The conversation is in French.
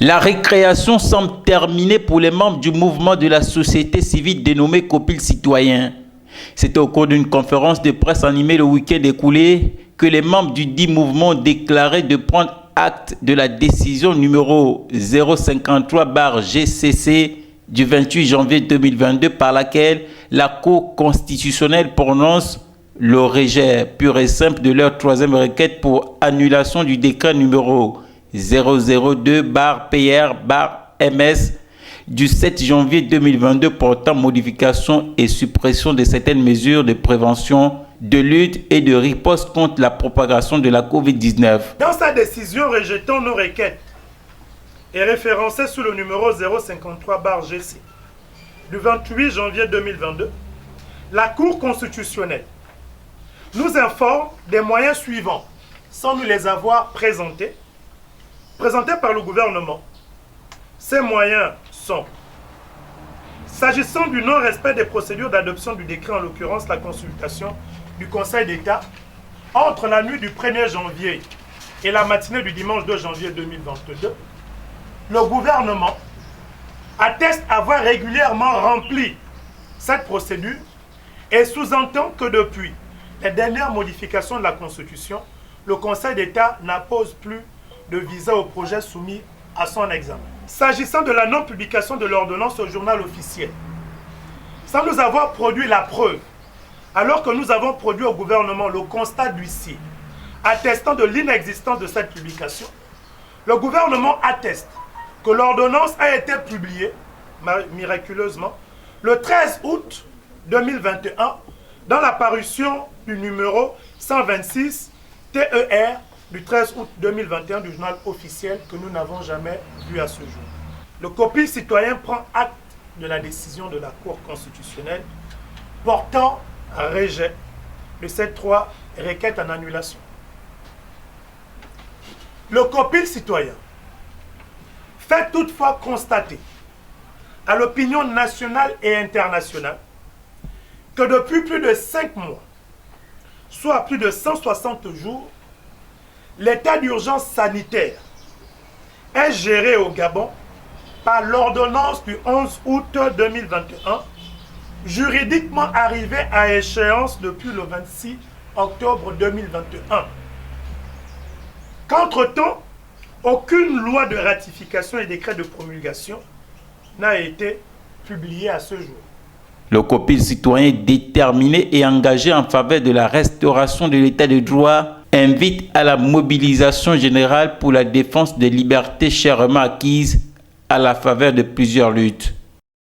La récréation semble terminée pour les membres du mouvement de la société civile dénommé Copil Citoyen. C'était au cours d'une conférence de presse animée le week-end écoulé que les membres du dit mouvement ont déclaré de prendre acte de la décision numéro 053/GCC du 28 janvier 2022 par laquelle la Cour constitutionnelle prononce le rejet pur et simple de leur troisième requête pour annulation du décret numéro 002/PR/MS du 7 janvier 2022 portant modification et suppression de certaines mesures de prévention, de lutte et de riposte contre la propagation de la COVID-19. Dans sa décision rejetant nos requêtes et référencée sous le numéro 053/GC du 28 janvier 2022, la Cour constitutionnelle nous informe des moyens suivants, sans nous les avoir présentés par le gouvernement. Ces moyens sont, s'agissant du non-respect des procédures d'adoption du décret, en l'occurrence la consultation du Conseil d'État, entre la nuit du 1er janvier et la matinée du dimanche 2 janvier 2022, le gouvernement atteste avoir régulièrement rempli cette procédure et sous-entend que depuis les dernières modifications de la Constitution, le Conseil d'État n'appose plus de visa au projet soumis à son examen. S'agissant de la non-publication de l'ordonnance au journal officiel, sans nous avoir produit la preuve, alors que nous avons produit au gouvernement le constat d'huissier attestant de l'inexistence de cette publication, le gouvernement atteste que l'ordonnance a été publiée, miraculeusement, le 13 août 2021 dans la parution du numéro 126 TER du 13 août 2021 du journal officiel que nous n'avons jamais vu à ce jour. Le Copil Citoyen prend acte de la décision de la Cour constitutionnelle portant rejet de ces trois requêtes en annulation. Le Copil Citoyen fait toutefois constater à l'opinion nationale et internationale que depuis plus de 5 mois, soit plus de 160 jours, l'état d'urgence sanitaire est géré au Gabon par l'ordonnance du 11 août 2021, juridiquement arrivée à échéance depuis le 26 octobre 2021. Qu'entre-temps, aucune loi de ratification et décret de promulgation n'a été publiée à ce jour. Le Copil Citoyen déterminé et engagé en faveur de la restauration de l'état de droit invite à la mobilisation générale pour la défense des libertés chèrement acquises à la faveur de plusieurs luttes.